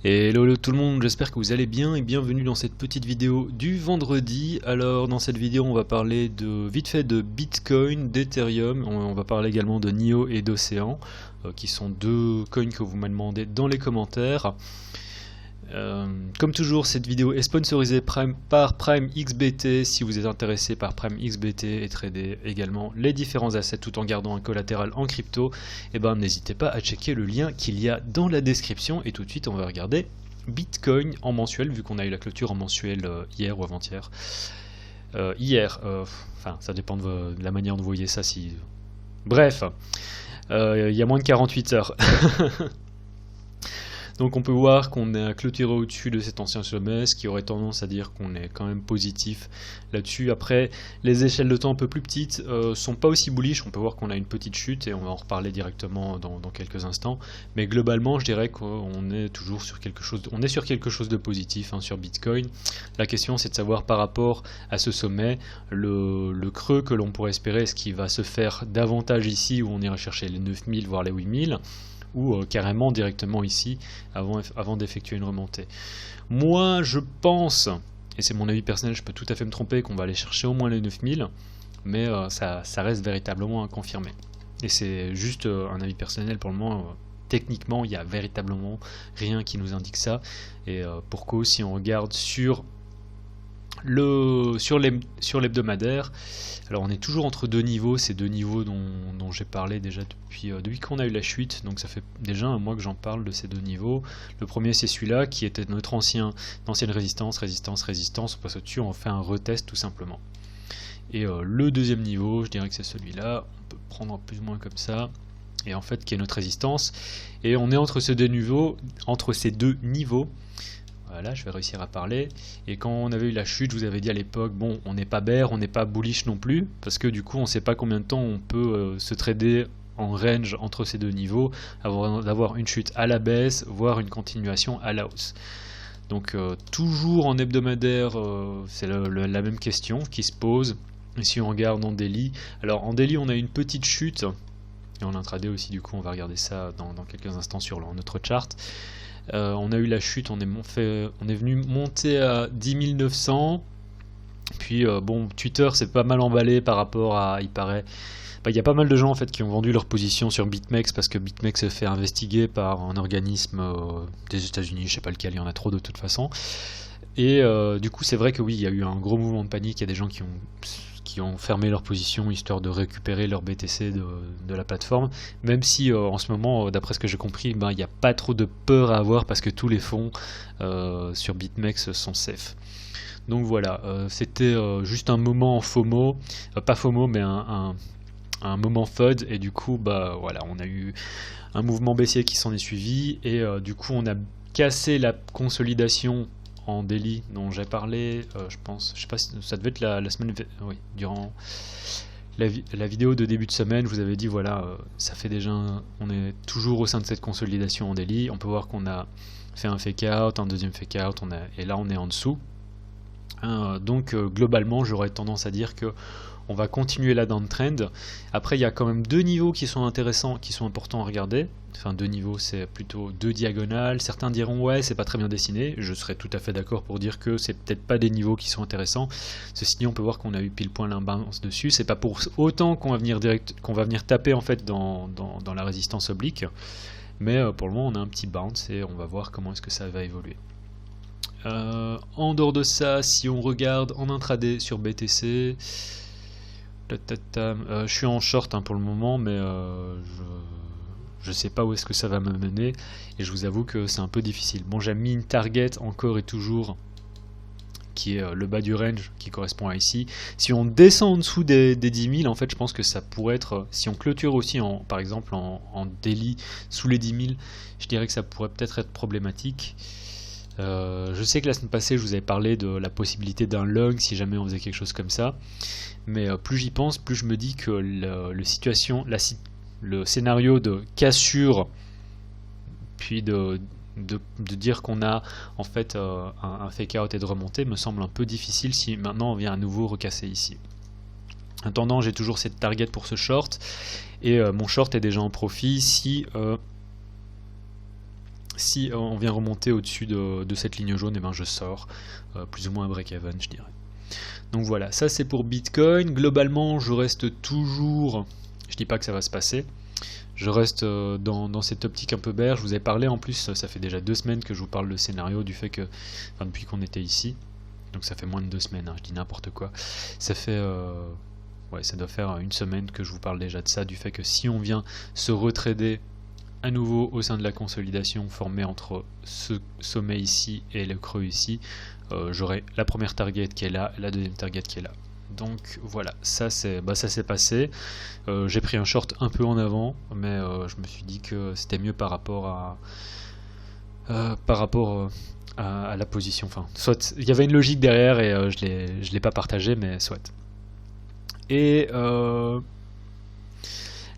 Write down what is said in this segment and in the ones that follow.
Et hello tout le monde, j'espère que vous allez bien et bienvenue dans cette petite vidéo du vendredi. Alors dans cette vidéo on va parler vite fait de Bitcoin, d'Ethereum, on va parler également de NIO et d'Océan, qui sont deux coins que vous m'avez demandé dans les commentaires. Comme toujours, cette vidéo est sponsorisée par PrimeXBT. Si vous êtes intéressé par PrimeXBT et trader également les différents assets tout en gardant un collatéral en crypto, eh ben, n'hésitez pas à checker le lien qu'il y a dans la description. Et tout de suite, on va regarder Bitcoin en mensuel, vu qu'on a eu la clôture en mensuel hier ou avant-hier. Enfin, ça dépend de la manière dont vous voyez ça. Bref, il y a moins de 48 heures. Donc on peut voir qu'on est clôturé au-dessus de cet ancien sommet, ce qui aurait tendance à dire qu'on est quand même positif là-dessus. Après, les échelles de temps un peu plus petites sont pas aussi bullish, on peut voir qu'on a une petite chute et on va en reparler directement dans quelques instants. Mais globalement, je dirais qu'on est toujours sur quelque chose, de positif sur Bitcoin. La question c'est de savoir par rapport à ce sommet, le creux que l'on pourrait espérer, est-ce qu'il va se faire davantage ici où on ira chercher les 9000 voire les 8000 ou carrément directement ici avant d'effectuer une remontée. Moi je pense, et c'est mon avis personnel, je peux tout à fait me tromper, qu'on va aller chercher au moins les 9000, mais ça reste véritablement à confirmer. Et c'est juste un avis personnel pour le moment. Techniquement il n'y a véritablement rien qui nous indique ça, et pour cause, si on regarde sur l'hebdomadaire, alors on est toujours entre deux niveaux, ces deux niveaux dont j'ai parlé déjà depuis qu'on a eu la chute, donc ça fait déjà un mois que j'en parle de ces deux niveaux. Le premier c'est celui-là qui était notre ancienne résistance, on passe au-dessus, on fait un retest tout simplement. Et le deuxième niveau, je dirais que c'est celui-là, on peut prendre plus ou moins comme ça, et en fait qui est notre résistance, et on est entre ces deux niveaux. Voilà, je vais réussir à parler. Et quand on avait eu la chute, je vous avais dit à l'époque, bon, on n'est pas bear, on n'est pas bullish non plus, parce que du coup, on ne sait pas combien de temps on peut se trader en range entre ces deux niveaux, d'avoir une chute à la baisse, voire une continuation à la hausse. Donc toujours en hebdomadaire, c'est la même question qui se pose. Et si on regarde en daily, alors en daily, on a une petite chute, et en intraday aussi, du coup, on va regarder ça dans quelques instants sur notre chart. On a eu la chute, on est venu monter à 10 900, puis bon, Twitter s'est pas mal emballé par rapport à, il paraît, il y a pas mal de gens en fait qui ont vendu leur position sur BitMEX, parce que BitMEX se fait investiguer par un organisme des États-Unis, je sais pas lequel, il y en a trop de toute façon. Et du coup c'est vrai que oui, il y a eu un gros mouvement de panique, il y a des gens qui ont fermé leur position histoire de récupérer leur BTC de la plateforme, même si en ce moment, d'après ce que j'ai compris, il n'y a pas trop de peur à avoir parce que tous les fonds sur BitMEX sont safe. Donc voilà, c'était juste un moment en FOMO, pas FOMO mais un moment FUD, et du coup voilà, on a eu un mouvement baissier qui s'en est suivi, et du coup on a cassé la consolidation en daily dont j'ai parlé, je sais pas si ça devait être la semaine, oui, durant la vidéo de début de semaine, je vous avais dit voilà, ça fait déjà, on est toujours au sein de cette consolidation en daily, on peut voir qu'on a fait un fake out, un deuxième fake out, et là on est en dessous, donc globalement j'aurais tendance à dire que on va continuer la downtrend. Après il y a quand même deux niveaux qui sont intéressants, qui sont importants à regarder. Enfin deux niveaux, c'est plutôt deux diagonales. Certains diront ouais, c'est pas très bien dessiné. Je serais tout à fait d'accord pour dire que c'est peut-être pas des niveaux qui sont intéressants. Ceci dit, on peut voir qu'on a eu pile point l'imbalance dessus. C'est pas pour autant qu'on va venir taper en fait dans la résistance oblique. Mais pour le moment on a un petit bounce et on va voir comment est-ce que ça va évoluer. En dehors de ça, si on regarde en intraday sur BTC, je suis en short pour le moment, mais je sais pas où est-ce que ça va me mener, et je vous avoue que c'est un peu difficile. Bon, j'ai mis une target encore et toujours qui est le bas du range, qui correspond à ici. Si on descend en dessous des 10 000, en fait je pense que ça pourrait être, si on clôture aussi par exemple en daily sous les 10 000, je dirais que ça pourrait peut-être être problématique. Je sais que la semaine passée je vous avais parlé de la possibilité d'un long si jamais on faisait quelque chose comme ça, mais plus j'y pense, plus je me dis que le scénario de cassure, puis de dire qu'on a en fait un fake out et de remonter, me semble un peu difficile si maintenant on vient à nouveau recasser ici. En attendant, j'ai toujours cette target pour ce short, et mon short est déjà en profit si Si on vient remonter au-dessus de cette ligne jaune, et ben je sors, plus ou moins à break-even, je dirais. Donc voilà, ça c'est pour Bitcoin. Globalement, je reste toujours, je dis pas que ça va se passer, je reste dans cette optique un peu bear. Je vous ai parlé en plus, ça fait déjà 2 semaines que je vous parle de scénario, du fait que, enfin depuis qu'on était ici, donc ça fait moins de 2 semaines, hein, je dis n'importe quoi, ça fait, ouais, ça doit faire 1 semaine que je vous parle déjà de ça, du fait que si on vient se retrader à nouveau au sein de la consolidation formée entre ce sommet ici et le creux ici, j'aurai la première target qui est là, la deuxième target qui est là. Donc voilà, ça s'est passé. J'ai pris un short un peu en avant, mais je me suis dit que c'était mieux par rapport à la position. Enfin, soit il y avait une logique derrière et je l'ai pas partagé, mais soit. Et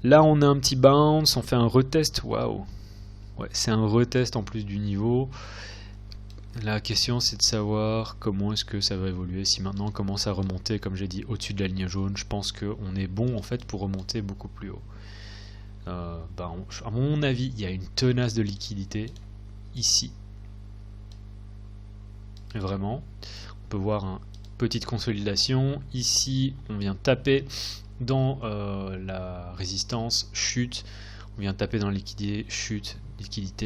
là, on a un petit bounce, on fait un retest. Waouh! Ouais, c'est un retest en plus du niveau. La question, c'est de savoir comment est-ce que ça va évoluer. Si maintenant on commence à remonter, comme j'ai dit, au-dessus de la ligne jaune, je pense qu'on est bon en fait pour remonter beaucoup plus haut. À mon avis, il y a une tenace de liquidité ici. Vraiment. On peut voir une petite consolidation. Ici, on vient taper dans la résistance, chute, on vient taper dans la liquidité,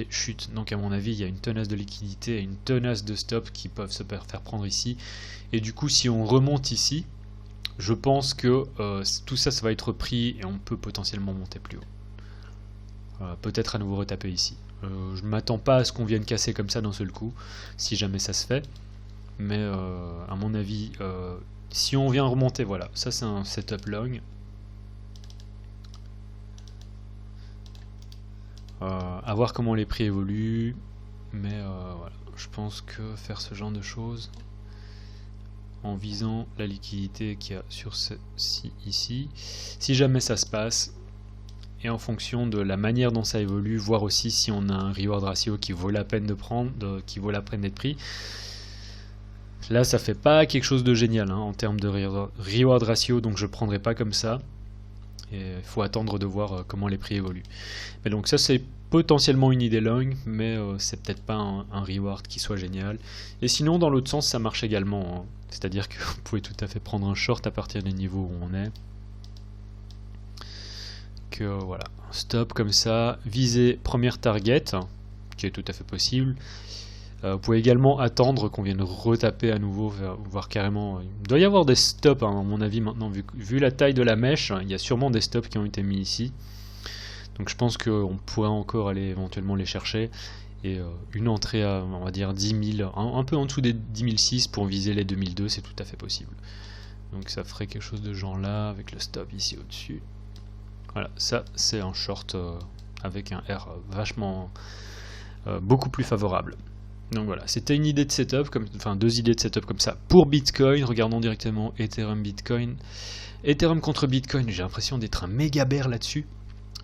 chute, donc à mon avis il y a une tenace de liquidité et une tenace de stop qui peuvent se faire prendre ici, et du coup si on remonte ici, je pense que tout ça va être pris et on peut potentiellement monter plus haut, peut-être à nouveau retaper ici. Je ne m'attends pas à ce qu'on vienne casser comme ça d'un seul coup, si jamais ça se fait, mais à mon avis si on vient remonter, voilà, ça c'est un setup long. À voir comment les prix évoluent, mais voilà, je pense que faire ce genre de choses en visant la liquidité qu'il y a sur ceci ici, si jamais ça se passe, et en fonction de la manière dont ça évolue, voir aussi si on a un reward ratio qui vaut la peine de prendre, qui vaut la peine d'être pris. Là, ça fait pas quelque chose de génial hein, en termes de reward ratio, donc je prendrai pas comme ça. Et il faut attendre de voir comment les prix évoluent. Mais donc ça c'est potentiellement une idée long, mais c'est peut-être pas un reward qui soit génial. Et sinon dans l'autre sens ça marche également, hein. C'est-à-dire que vous pouvez tout à fait prendre un short à partir des niveaux où on est. Que voilà, stop comme ça, viser première target, qui est tout à fait possible. Vous pouvez également attendre qu'on vienne retaper à nouveau, voire carrément... Il doit y avoir des stops, hein, à mon avis, maintenant, vu la taille de la mèche, il y a sûrement des stops qui ont été mis ici. Donc je pense qu'on pourrait encore aller éventuellement les chercher. Et une entrée à, on va dire, 10 000, un peu en dessous des 10 006 pour viser les 2002, c'est tout à fait possible. Donc ça ferait quelque chose de genre là, avec le stop ici au-dessus. Voilà, ça c'est un short avec un R vachement... beaucoup plus favorable. Donc voilà, c'était une idée de setup, enfin 2 idées de setup comme ça pour Bitcoin. Regardons directement Ethereum Bitcoin. Ethereum contre Bitcoin, j'ai l'impression d'être un méga bear là-dessus.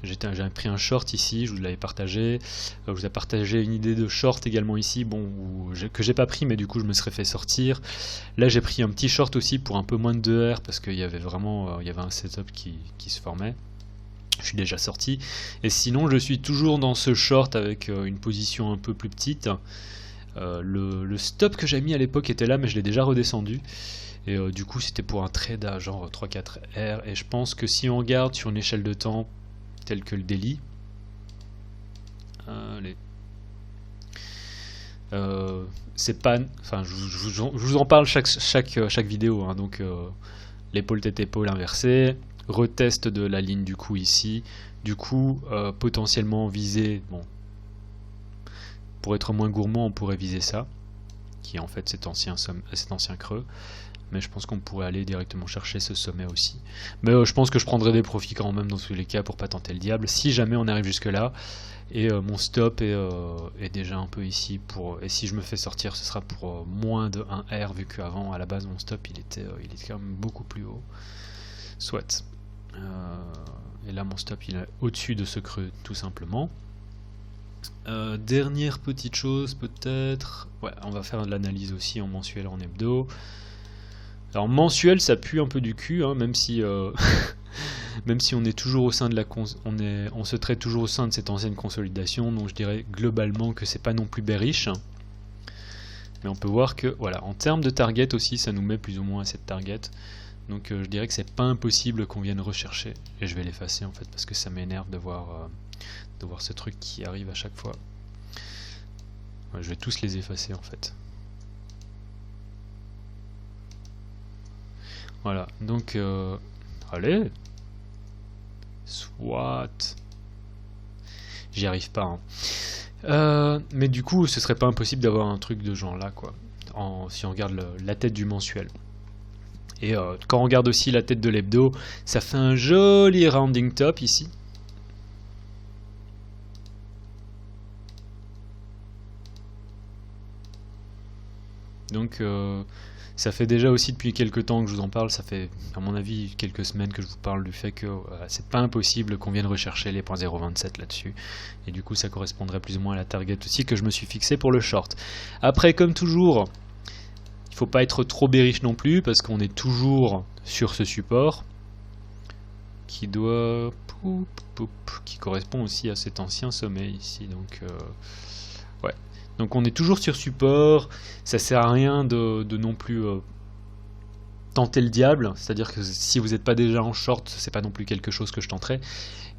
J'ai pris un short ici, je vous l'avais partagé. Je vous ai partagé une idée de short également ici, bon, que j'ai pas pris, mais du coup je me serais fait sortir. Là j'ai pris un petit short aussi pour un peu moins de 2 R parce qu'il y avait vraiment il y avait un setup qui se formait. Je suis déjà sorti. Et sinon je suis toujours dans ce short avec une position un peu plus petite. Le stop que j'ai mis à l'époque était là, mais je l'ai déjà redescendu. Et du coup, c'était pour un trade à genre 3-4 R. Et je pense que si on regarde sur une échelle de temps telle que le daily, c'est pas. Enfin, je vous en parle chaque vidéo. Hein, donc, l'épaule tête épaule inversée, retest de la ligne du coup ici. Du coup, potentiellement viser. Bon. Pour être moins gourmand, on pourrait viser ça, qui est en fait cet ancien creux, mais je pense qu'on pourrait aller directement chercher ce sommet aussi. Mais je pense que je prendrai des profits quand même dans tous les cas pour pas tenter le diable, si jamais on arrive jusque là, et mon stop est déjà un peu ici, et si je me fais sortir, ce sera pour moins de 1 R, vu qu'avant, à la base, mon stop, il était quand même beaucoup plus haut. Soit. Et là, mon stop, il est au-dessus de ce creux, tout simplement. Dernière petite chose peut-être, ouais, on va faire de l'analyse aussi en mensuel, en hebdo. Alors mensuel ça pue un peu du cul, hein, même si Même si on est toujours au sein de on se traite toujours au sein de cette ancienne consolidation, donc je dirais globalement que c'est pas non plus bearish. Mais on peut voir que, voilà, en termes de target aussi, ça nous met plus ou moins à cette target. Donc je dirais que c'est pas impossible qu'on vienne rechercher. Et je vais l'effacer en fait parce que ça m'énerve de voir ce truc qui arrive à chaque fois. Ouais, je vais tous les effacer en fait. Voilà, donc allez. Soit. J'y arrive pas. Hein. Mais du coup, ce serait pas impossible d'avoir un truc de genre là, quoi. Si on regarde la tête du mensuel. Et quand on regarde aussi la tête de l'hebdo, ça fait un joli rounding top ici. Donc ça fait déjà aussi depuis quelques temps que je vous en parle, ça fait à mon avis quelques semaines que je vous parle du fait que c'est pas impossible qu'on vienne rechercher les points 0,27 là-dessus. Et du coup ça correspondrait plus ou moins à la target aussi que je me suis fixé pour le short. Après comme toujours, il faut pas être trop bearish non plus parce qu'on est toujours sur ce support qui doit... qui correspond aussi à cet ancien sommet ici. Donc ouais. Donc on est toujours sur support, ça sert à rien de non plus tenter le diable, c'est-à-dire que si vous n'êtes pas déjà en short, c'est pas non plus quelque chose que je tenterai,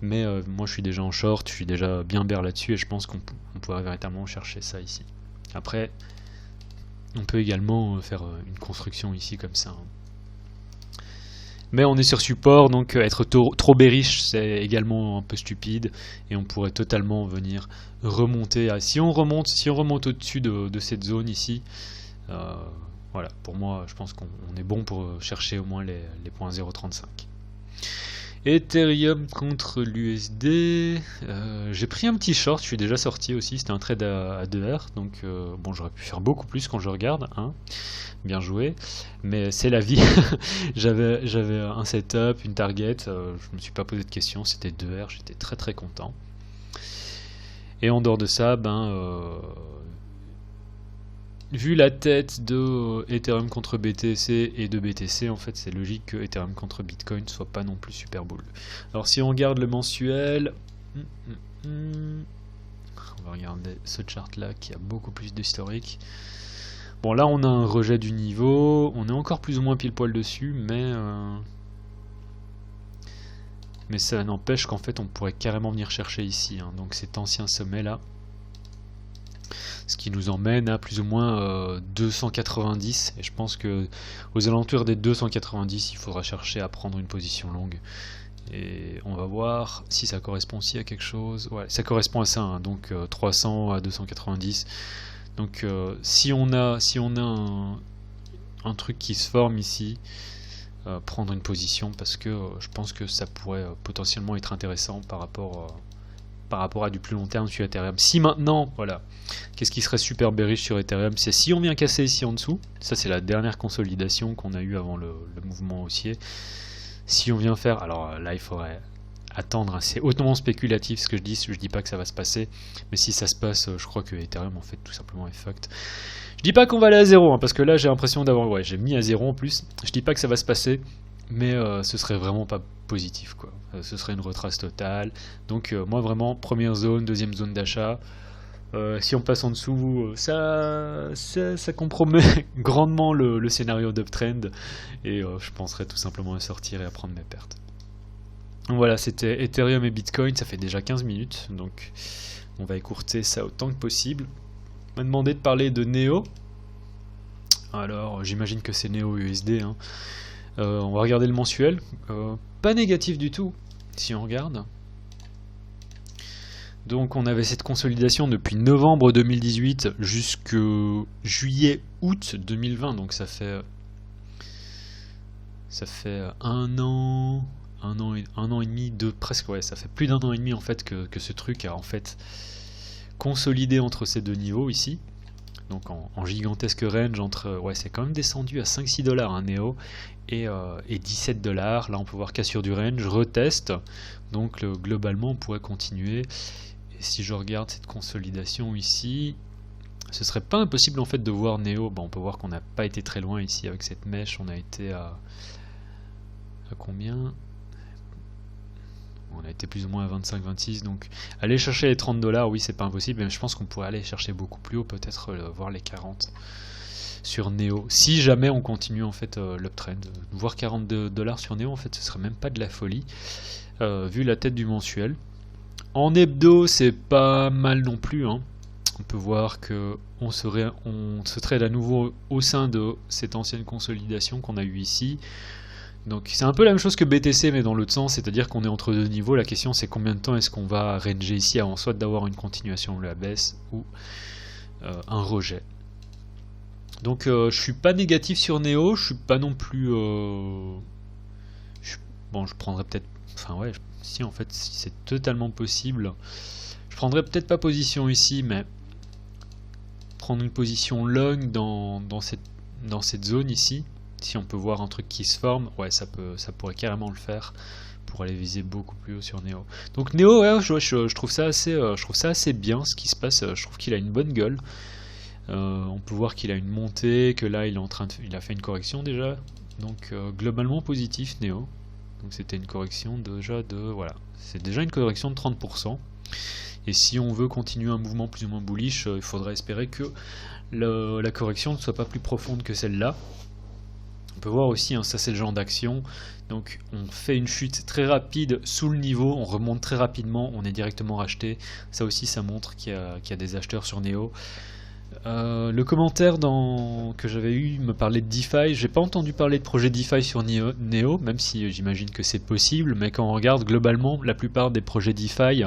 mais moi je suis déjà en short, je suis déjà bien bear là-dessus et je pense qu'on pourrait véritablement chercher ça ici. Après, on peut également faire une construction ici comme ça. Mais on est sur support, donc être trop bearish, c'est également un peu stupide, et on pourrait totalement venir remonter. Si on remonte au-dessus de cette zone ici, voilà, pour moi, je pense qu'on est bon pour chercher au moins les points 0,35. Ethereum contre l'USD, j'ai pris un petit short, je suis déjà sorti aussi, c'était un trade à 2R, donc bon, j'aurais pu faire beaucoup plus quand je regarde, hein. Bien joué, mais c'est la vie. J'avais un setup, une target, je me suis pas posé de questions, c'était 2R, j'étais très très content. Et en dehors de ça, vu la tête de Ethereum contre BTC et de BTC, en fait c'est logique que Ethereum contre Bitcoin soit pas non plus super bull. Alors si on regarde le mensuel, on va regarder ce chart là qui a beaucoup plus d'historique. Bon là on a un rejet du niveau, on est encore plus ou moins pile poil dessus, mais ça n'empêche qu'en fait on pourrait carrément venir chercher ici, hein, donc cet ancien sommet là, ce qui nous emmène à plus ou moins 290, et je pense que aux alentours des 290 il faudra chercher à prendre une position longue, et on va voir si ça correspond aussi à quelque chose. Ouais, ça correspond à ça, hein, donc 300 à 290. Donc si on a un truc qui se forme ici, prendre une position parce que je pense que ça pourrait potentiellement être intéressant par rapport à du plus long terme sur Ethereum. Si maintenant, voilà, qu'est-ce qui serait super bearish sur Ethereum, c'est si on vient casser ici en dessous, ça c'est la dernière consolidation qu'on a eu avant le mouvement haussier. Si on vient faire, alors là il faudrait attendre, hein. C'est hautement spéculatif ce que je dis pas que ça va se passer, mais si ça se passe, je crois que Ethereum en fait tout simplement est fucked. Je dis pas qu'on va aller à 0, hein, parce que là j'ai l'impression d'avoir, ouais, j'ai mis à 0 en plus, je dis pas que ça va se passer, mais ce serait vraiment pas positif, quoi. Ce serait une retrace totale, donc moi vraiment, première zone, deuxième zone d'achat. Si on passe en dessous, ça compromet grandement le scénario d'uptrend, et je penserais tout simplement à sortir et à prendre mes pertes. Voilà, c'était Ethereum et Bitcoin, ça fait déjà 15 minutes, donc on va écourter ça autant que possible. On m'a demandé de parler de Neo, alors j'imagine que c'est Neo USD, hein. On va regarder le mensuel, pas négatif du tout, si on regarde. Donc on avait cette consolidation depuis novembre 2018 jusqu'au juillet-août 2020, donc ça fait un an et demi, presque, ouais, ça fait plus d'un an et demi en fait que ce truc a en fait consolidé entre ces deux niveaux ici, donc en gigantesque range entre, ouais, c'est quand même descendu à 5-6 $, hein, Neo, et 17 $. Là on peut voir cassure du range, retest, donc globalement on pourrait continuer. Et si je regarde cette consolidation ici, ce serait pas impossible en fait de voir Neo. Bon, on peut voir qu'on n'a pas été très loin ici avec cette mèche, on a été à combien? On a été plus ou moins à 25-26, donc aller chercher les 30$, oui, c'est pas impossible, mais je pense qu'on pourrait aller chercher beaucoup plus haut, peut-être voir les 40 sur Neo. Si jamais on continue en fait l'uptrend, voir 42$ sur Neo, en fait, ce serait même pas de la folie, vu la tête du mensuel. En hebdo, c'est pas mal non plus, hein. On peut voir que on se trade à nouveau au sein de cette ancienne consolidation qu'on a eu ici. Donc c'est un peu la même chose que BTC mais dans l'autre sens, c'est-à-dire qu'on est entre deux niveaux. La question c'est combien de temps est-ce qu'on va ranger ici avant soit d'avoir une continuation de la baisse ou un rejet. Donc je suis pas négatif sur Neo, je suis pas non plus... Bon, je prendrais peut-être... Enfin ouais, si en fait si c'est totalement possible, je prendrais peut-être pas position ici, mais prendre une position long dans cette zone ici. Si on peut voir un truc qui se forme, ouais, ça pourrait carrément le faire pour aller viser beaucoup plus haut sur Neo. Donc Neo, ouais, je trouve ça assez bien ce qui se passe. Je trouve qu'il a une bonne gueule. On peut voir qu'il a une montée, que là il a fait une correction déjà. Donc globalement positif Neo. Donc c'était une correction déjà voilà, c'est déjà une correction de 30%. Et si on veut continuer un mouvement plus ou moins bullish, il faudra espérer que la correction ne soit pas plus profonde que celle-là. On peut voir aussi, hein, ça c'est le genre d'action, donc on fait une chute très rapide sous le niveau, on remonte très rapidement, on est directement racheté. Ça aussi ça montre qu'il y a des acheteurs sur Neo. Le commentaire que j'avais eu me parlait de DeFi. J'ai pas entendu parler de projet DeFi sur Neo, même si j'imagine que c'est possible, mais quand on regarde globalement la plupart des projets DeFi,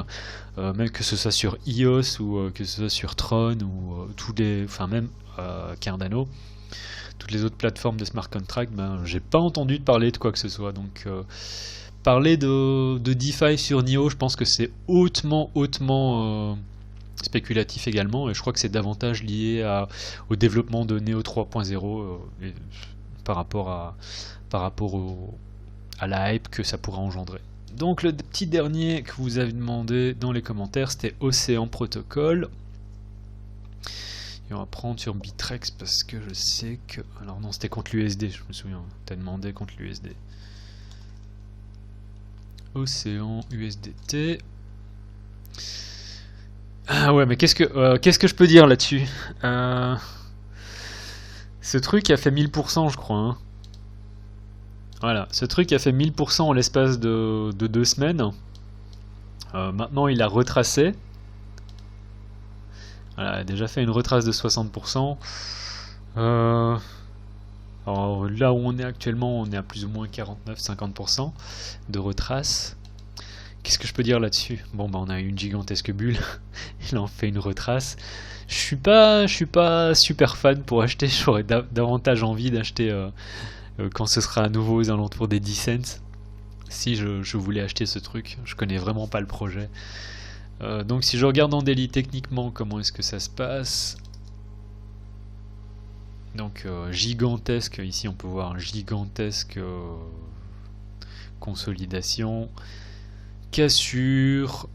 même que ce soit sur EOS ou que ce soit sur Tron ou même Cardano, toutes les autres plateformes de smart contract, j'ai pas entendu parler de quoi que ce soit. Donc parler de DeFi sur Neo, je pense que c'est hautement spéculatif également, et je crois que c'est davantage lié au développement de Neo 3.0 par rapport à la hype que ça pourra engendrer. Donc le petit dernier que vous avez demandé dans les commentaires, c'était Océan Protocol. Et on va prendre sur Bitrex parce que je sais que... Alors non, c'était contre l'USD, je me souviens. T'as demandé contre l'USD. Océan USDT. Ah ouais, mais qu'est-ce que je peux dire là-dessus? Ce truc a fait 1000%, je crois. Hein. Voilà, ce truc a fait 1000% en l'espace de 2 semaines. Maintenant, il a retracé. Voilà, il a déjà fait une retrace de 60%. Alors là où on est actuellement, on est à plus ou moins 49-50% de retrace. Qu'est-ce que je peux dire là-dessus? Bon, on a eu une gigantesque bulle. Il en fait une retrace. Je suis pas super fan pour acheter. J'aurais davantage envie d'acheter quand ce sera à nouveau aux alentours des 10 cents. Si je voulais acheter ce truc, je connais vraiment pas le projet. Donc si je regarde en daily techniquement comment est-ce que ça se passe, donc gigantesque, ici on peut voir un gigantesque consolidation, cassure,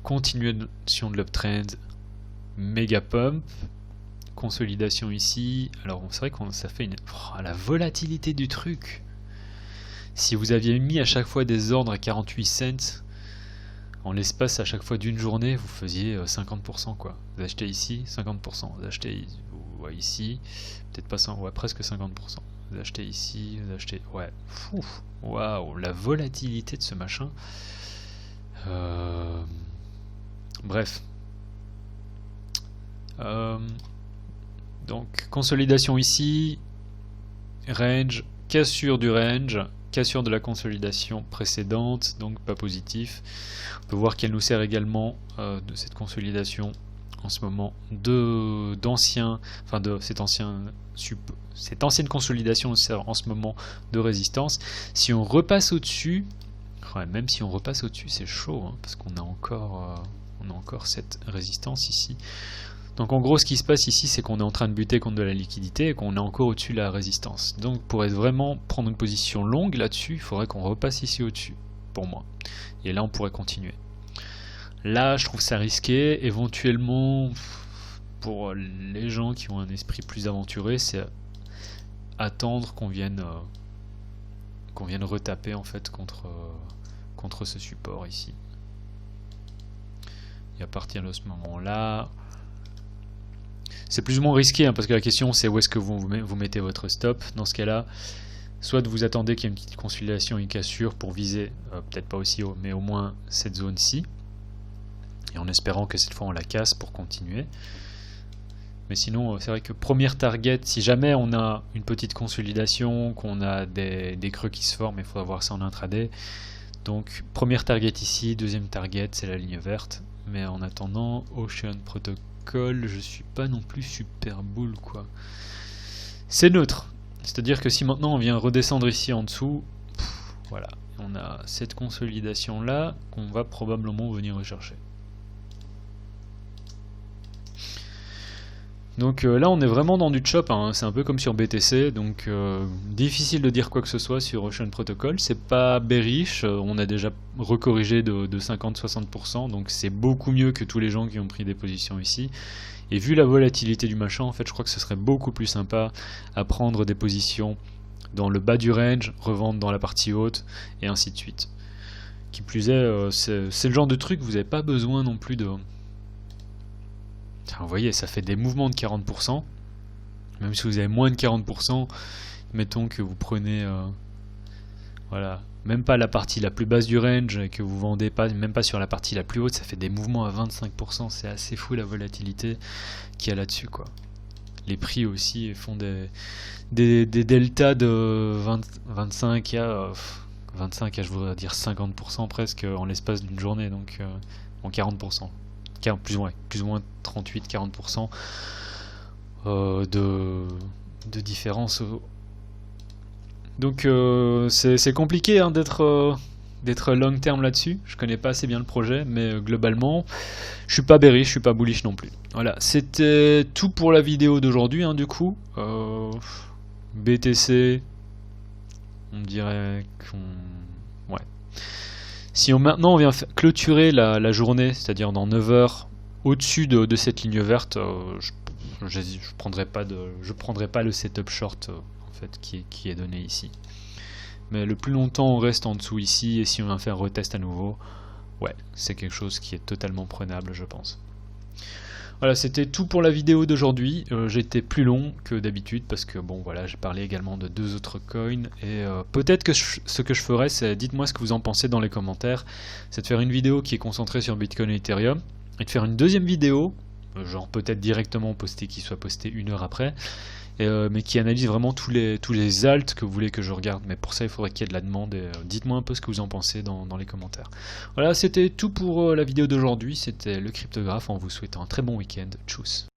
continuation de l'uptrend, méga pump, consolidation ici. Alors c'est vrai que ça fait la volatilité du truc. Si vous aviez mis à chaque fois des ordres à 48 cents en l'espace à chaque fois d'une journée, vous faisiez 50% quoi. Vous achetez ici 50%, vous achetez ici peut-être pas 100, ouais, presque 50%. Vous achetez ici, vous achetez, ouais, waouh, la volatilité de ce machin. Bref. Donc consolidation ici, range, cassure du range, cassure de la consolidation précédente, donc pas positif. On peut voir qu'elle nous sert également de cette consolidation en ce moment de cette ancienne consolidation nous sert en ce moment de résistance. Si on repasse au-dessus, ouais, même si on repasse au-dessus, c'est chaud hein, parce qu'on a encore cette résistance ici. Donc en gros ce qui se passe ici c'est qu'on est en train de buter contre de la liquidité et qu'on est encore au-dessus de la résistance. Donc pour vraiment prendre une position longue là-dessus, il faudrait qu'on repasse ici au-dessus, pour moi. Et là on pourrait continuer. Là je trouve ça risqué, éventuellement pour les gens qui ont un esprit plus aventuré, c'est attendre qu'on vienne retaper en fait contre contre ce support ici. Et à partir de ce moment-là, c'est plus ou moins risqué, hein, parce que la question c'est où est-ce que vous mettez votre stop. Dans ce cas-là, soit vous attendez qu'il y ait une petite consolidation, une cassure pour viser, peut-être pas aussi haut, mais au moins cette zone-ci, et en espérant que cette fois on la casse pour continuer. Mais sinon, c'est vrai que première target, si jamais on a une petite consolidation, qu'on a des creux qui se forment, il faudra voir ça en intraday. Donc première target ici, deuxième target c'est la ligne verte. Mais en attendant, Ocean Protocol, je suis pas non plus super bull quoi. C'est neutre. C'est-à-dire que si maintenant on vient redescendre ici en dessous, voilà, on a cette consolidation là qu'on va probablement venir rechercher. Donc là on est vraiment dans du chop, hein. C'est un peu comme sur BTC, donc difficile de dire quoi que ce soit sur Ocean Protocol. C'est pas bearish, on a déjà recorrigé de 50-60%, donc c'est beaucoup mieux que tous les gens qui ont pris des positions ici. Et vu la volatilité du machin, en fait je crois que ce serait beaucoup plus sympa à prendre des positions dans le bas du range, revendre dans la partie haute, et ainsi de suite. Qui plus est, c'est le genre de truc, vous n'avez pas besoin non plus de... Vous voyez, ça fait des mouvements de 40%. Même si vous avez moins de 40%, mettons que vous prenez... voilà, même pas la partie la plus basse du range et que vous vendez pas, même pas sur la partie la plus haute, ça fait des mouvements à 25%. C'est assez fou la volatilité qu'il y a là-dessus, quoi. Les prix aussi font des deltas de 25 à 25 à je voudrais dire 50% presque en l'espace d'une journée, donc en 40%. Plus ou moins 38-40% de différence. Donc c'est compliqué, hein, d'être long terme là-dessus. Je connais pas assez bien le projet, mais globalement, je suis pas bearish, je suis pas bullish non plus. Voilà, c'était tout pour la vidéo d'aujourd'hui, hein, du coup. BTC, on dirait qu'on... Ouais. Si maintenant on vient clôturer la journée, c'est-à-dire dans 9 heures, au-dessus de cette ligne verte, je prendrai pas le setup short en fait, qui est donné ici. Mais le plus longtemps on reste en dessous ici, et si on vient faire retest à nouveau, ouais, c'est quelque chose qui est totalement prenable, je pense. Voilà, c'était tout pour la vidéo d'aujourd'hui. J'ai été plus long que d'habitude parce que bon voilà, j'ai parlé également de 2 autres coins, et peut-être que ce que je ferai, c'est, dites-moi ce que vous en pensez dans les commentaires, c'est de faire une vidéo qui est concentrée sur Bitcoin et Ethereum, et de faire une deuxième vidéo, genre peut-être directement postée, qui soit postée 1 heure après, mais qui analyse vraiment tous les alts que vous voulez que je regarde. Mais pour ça il faudrait qu'il y ait de la demande, et dites-moi un peu ce que vous en pensez dans les commentaires. Voilà, c'était tout pour la vidéo d'aujourd'hui, c'était le cryptographe en vous souhaitant un très bon week-end. Tchuss.